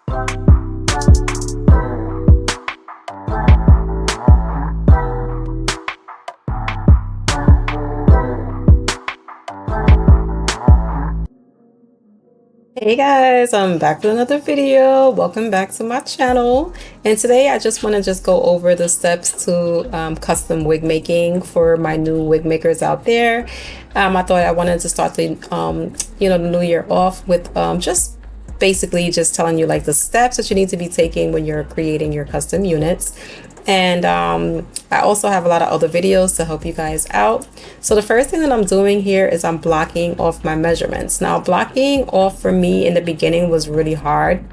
Hey guys, I'm back with another video. Welcome back to my channel. And today I just want to go over the steps to custom wig making for my new wig makers out there. I thought I wanted to start the the new year off with just basically just telling you like the steps that you need to be taking when you're creating your custom units. And I also have a lot of other videos to help you guys out. So the first thing that I'm doing here is I'm blocking off my measurements. Now, blocking off for me in the beginning was really hard.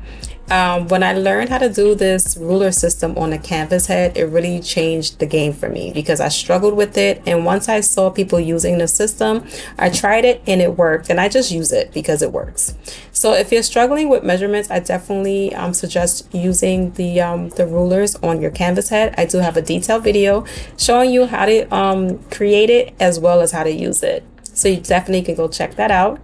When I learned how to do this ruler system on a canvas head, it really changed the game for me because I struggled with it. And once I saw people using the system, I tried it and it worked, and I just use it because it works. So if you're struggling with measurements, I definitely suggest using the rulers on your canvas head. I do have a detailed video showing you how to create it as well as how to use it. So you definitely can go check that out.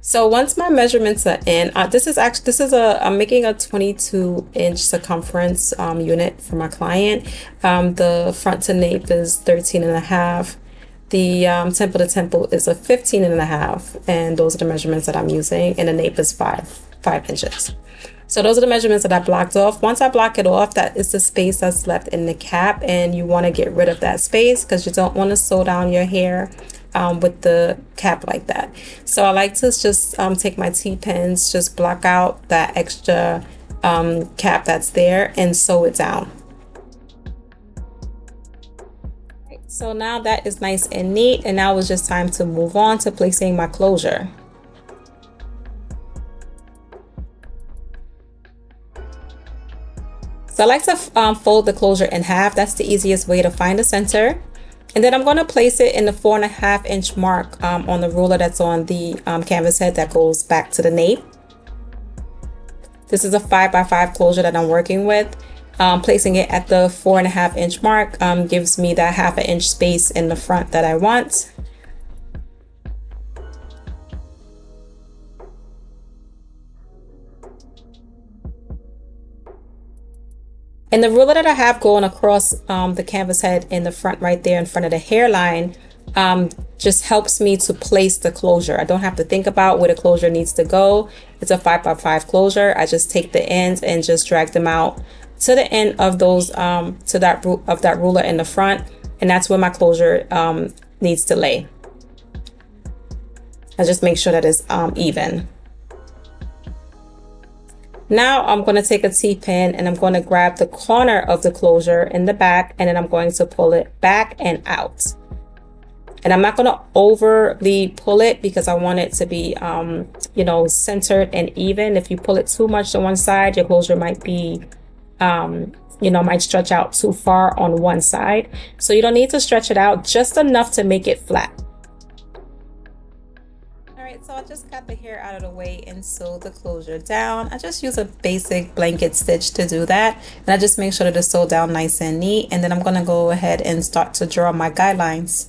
So once my measurements are in, I'm making a 22-inch circumference unit for my client. The front to nape is 13 and a half. The temple to temple is a 15 and a half, and those are the measurements that I'm using, and the nape is 5 inches. So those are the measurements that I blocked off. Once I block it off, that is the space that's left in the cap, and you want to get rid of that space because you don't want to sew down your hair with the cap like that. So I like to just take my T-pins, just block out that extra cap that's there and sew it down. So now that is nice and neat, and now it's just time to move on to placing my closure. So I like to fold the closure in half. That's the easiest way to find the center. And then I'm going to place it in the 4.5-inch mark on the ruler that's on the canvas head that goes back to the nape. This is a 5x5 closure that I'm working with. Placing it at the 4.5-inch mark gives me that 1/2 inch space in the front that I want. And the ruler that I have going across the canvas head in the front right there in front of the hairline just helps me to place the closure. I don't have to think about where the closure needs to go. It's a 5x5 closure. I just take the ends and just drag them out to the end of those to that ruler in the front, and that's where my closure needs to lay. I just make sure that it's even. Now I'm going to take a T-pin and I'm going to grab the corner of the closure in the back, and then I'm going to pull it back and out. And I'm not going to overly pull it because I want it to be, centered and even. If you pull it too much to one side, your closure might be, might stretch out too far on one side. So you don't need to stretch it out, just enough to make it flat. So I just got the hair out of the way and sewed the closure down. I just use a basic blanket stitch to do that, and I just make sure that it's sewed down nice and neat. And then I'm going to go ahead and start to draw my guidelines.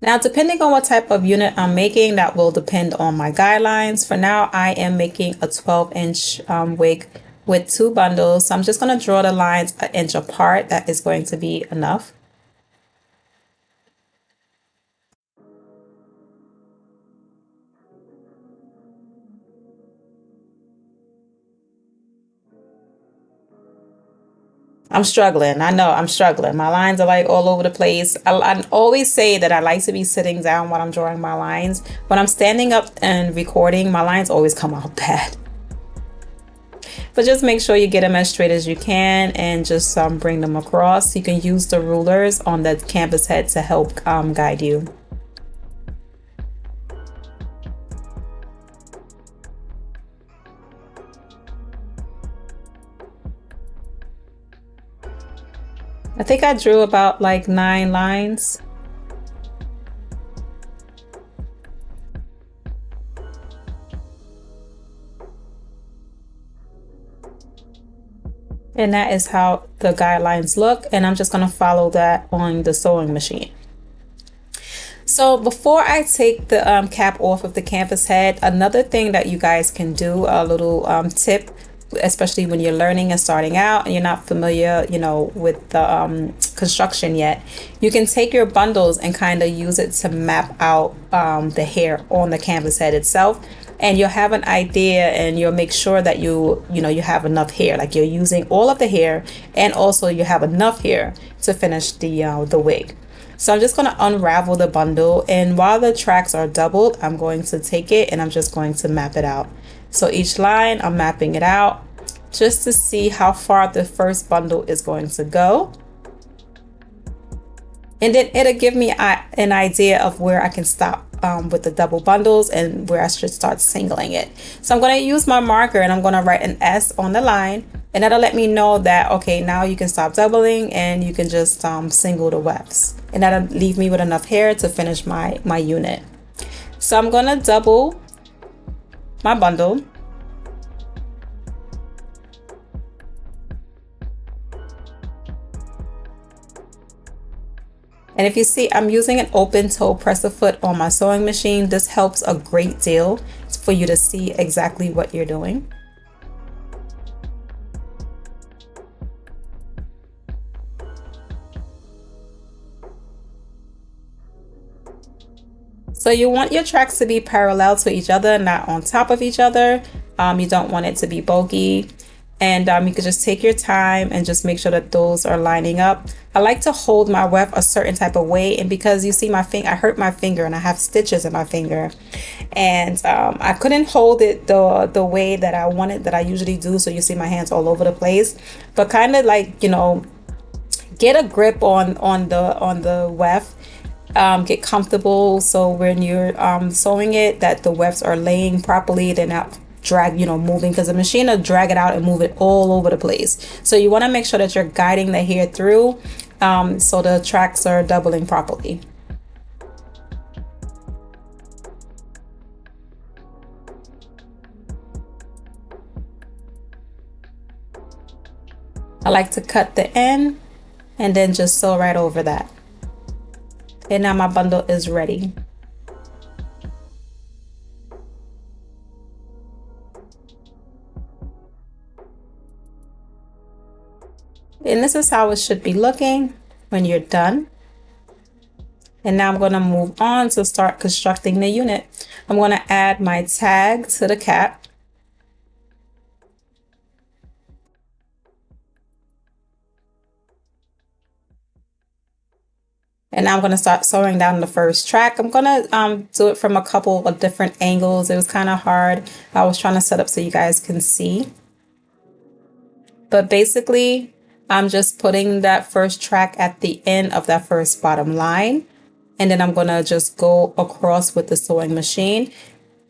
Now, depending on what type of unit I'm making, that will depend on my guidelines. For now, I am making a 12-inch wig with 2 bundles. So I'm just going to draw the lines 1 inch apart. That is going to be enough. I'm struggling. I know I'm struggling. My lines are like all over the place. I always say that I like to be sitting down while I'm drawing my lines. When I'm standing up and recording, my lines always come out bad. But just make sure you get them as straight as you can and just bring them across. You can use the rulers on the canvas head to help guide you. I think I drew about like 9 lines. And that is how the guidelines look. And I'm just going to follow that on the sewing machine. So before I take the cap off of the canvas head, another thing that you guys can do, a little tip, especially when you're learning and starting out and you're not familiar, you know, with the construction yet, you can take your bundles and kind of use it to map out the hair on the canvas head itself. And you'll have an idea, and you'll make sure that you have enough hair, like you're using all of the hair, and also you have enough hair to finish the wig. So I'm just going to unravel the bundle, and while the tracks are doubled, I'm going to take it and I'm just going to map it out. So each line, I'm mapping it out just to see how far the first bundle is going to go. And then it'll give me an idea of where I can stop with the double bundles and where I should start singling it. So I'm going to use my marker and I'm going to write an S on the line, and that'll let me know that, okay, now you can stop doubling and you can just single the wefts. And that'll leave me with enough hair to finish my unit. So I'm going to double my bundle. And if you see, I'm using an open toe presser foot on my sewing machine. This helps a great deal for you to see exactly what you're doing. So you want your tracks to be parallel to each other, not on top of each other. You don't want it to be bulky. And you can just take your time and just make sure that those are lining up. I like to hold my weft a certain type of way, and because you see my finger, I hurt my finger and I have stitches in my finger, and I couldn't hold it the way that I wanted, that I usually do. So you see my hands all over the place, but kind of like, you know, get a grip on the weft. Get comfortable, so when you're sewing it, that the wefts are laying properly, they're not moving, because the machine will drag it out and move it all over the place. So you want to make sure that you're guiding the hair through, so the tracks are doubling properly. I like to cut the end and then just sew right over that. And now my bundle is ready. And this is how it should be looking when you're done. And now I'm going to move on to start constructing the unit. I'm going to add my tag to the cap. And now I'm going to start sewing down the first track. I'm going to do it from a couple of different angles. It was kind of hard. I was trying to set up so you guys can see. But basically, I'm just putting that first track at the end of that first bottom line. And then I'm going to just go across with the sewing machine.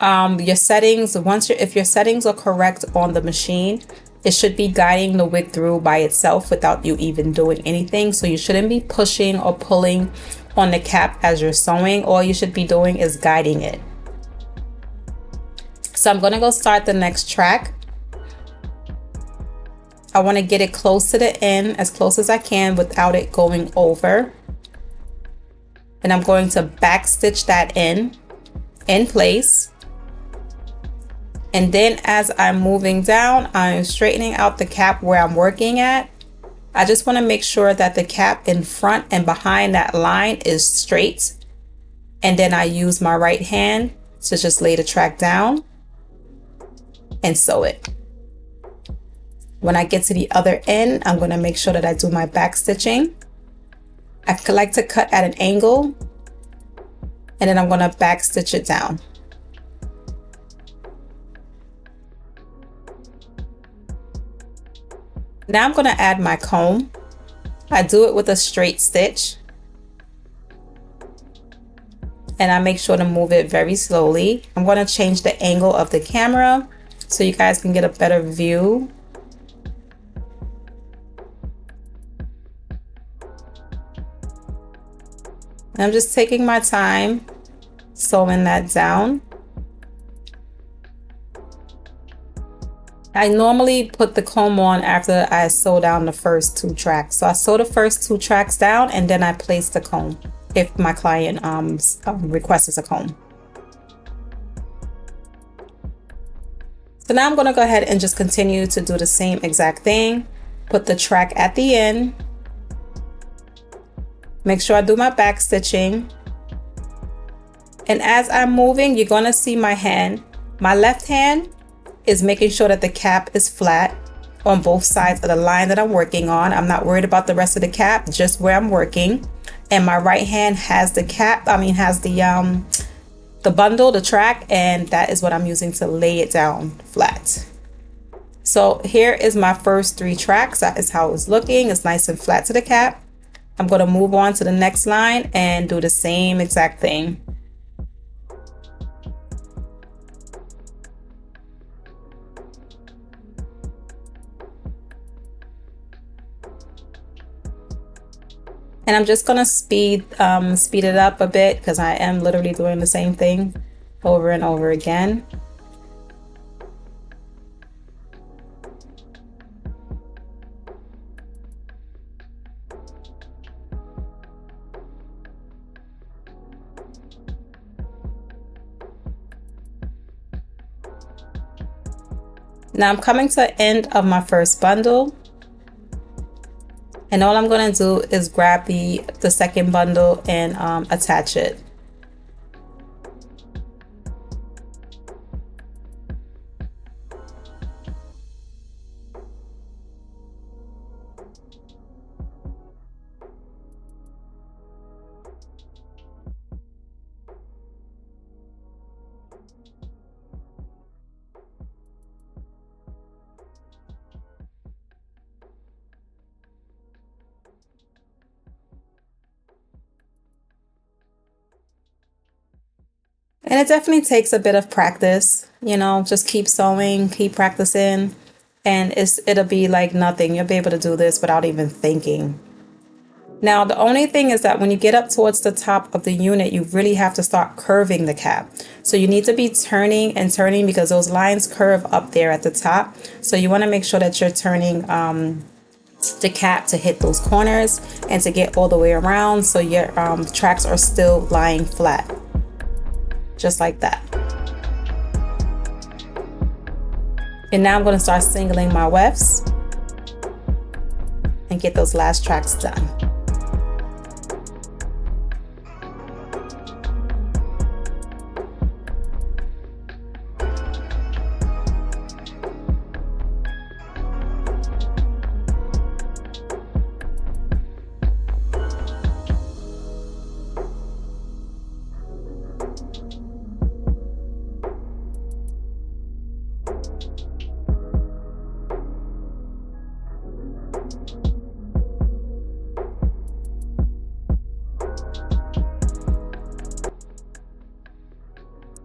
Your settings, if your settings are correct on the machine, it should be guiding the wig through by itself without you even doing anything. So you shouldn't be pushing or pulling on the cap as you're sewing. All you should be doing is guiding it. So I'm going to go start the next track. I want to get it close to the end, as close as I can without it going over. And I'm going to back stitch that in place. And then as I'm moving down, I'm straightening out the cap where I'm working at. I just want to make sure that the cap in front and behind that line is straight. And then I use my right hand to just lay the track down and sew it. When I get to the other end, I'm going to make sure that I do my back stitching. I like to cut at an angle, and then I'm going to back stitch it down. Now I'm going to add my comb. I do it with a straight stitch, and I make sure to move it very slowly. I'm going to change the angle of the camera so you guys can get a better view. I'm just taking my time sewing that down. I normally put the comb on after I sew down the first two tracks. So I sew the first two tracks down and then I place the comb if my client requests a comb. So now I'm going to go ahead and just continue to do the same exact thing. Put the track at the end. Make sure I do my back stitching. And as I'm moving, you're going to see my hand. My left hand is making sure that the cap is flat on both sides of the line that I'm working on. I'm not worried about the rest of the cap, just where I'm working. And my right hand has the cap, has the bundle, the track, and that is what I'm using to lay it down flat. So here is my first three tracks. That is how it's looking. It's nice and flat to the cap. I'm going to move on to the next line and do the same exact thing. And I'm just gonna speed it up a bit because I am literally doing the same thing over and over again. Now I'm coming to the end of my first bundle. And all I'm going to do is grab the second bundle and attach it. And it definitely takes a bit of practice, you know, just keep sewing, keep practicing, and it'll be like nothing. You'll be able to do this without even thinking. Now, the only thing is that when you get up towards the top of the unit, you really have to start curving the cap. So you need to be turning and turning because those lines curve up there at the top. So you want to make sure that you're turning the cap to hit those corners and to get all the way around so your tracks are still lying flat. Just like that. And now I'm going to start singling my wefts and get those last tracks done.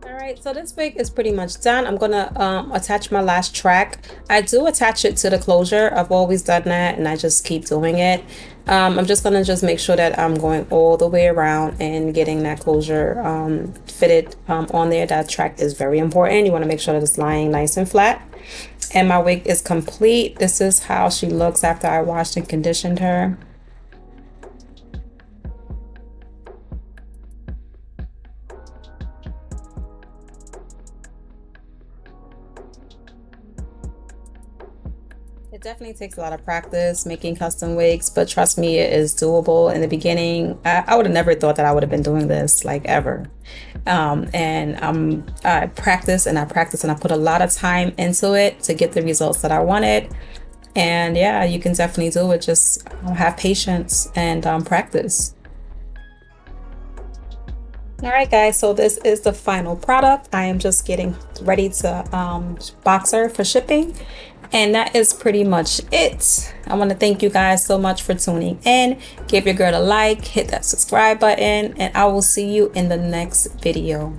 Alright, so this wig is pretty much done. I'm gonna attach my last track. I do attach it to the closure. I've always done that and I just keep doing it. I'm just gonna make sure that I'm going all the way around and getting that closure fitted on there. That track is very important. You want to make sure that it's lying nice and flat. And my wig is complete. This is how she looks after I washed and conditioned her. It definitely takes a lot of practice making custom wigs, but trust me, it is doable. In the beginning, I would have never thought that I would have been doing this like ever. I practice and I practice and I put a lot of time into it to get the results that I wanted. And yeah, you can definitely do it. Just have patience and practice. All right, guys, so this is the final product. I am just getting ready to box her for shipping. And that is pretty much it. I want to thank you guys so much for tuning in. Give your girl a like, hit that subscribe button, and I will see you in the next video.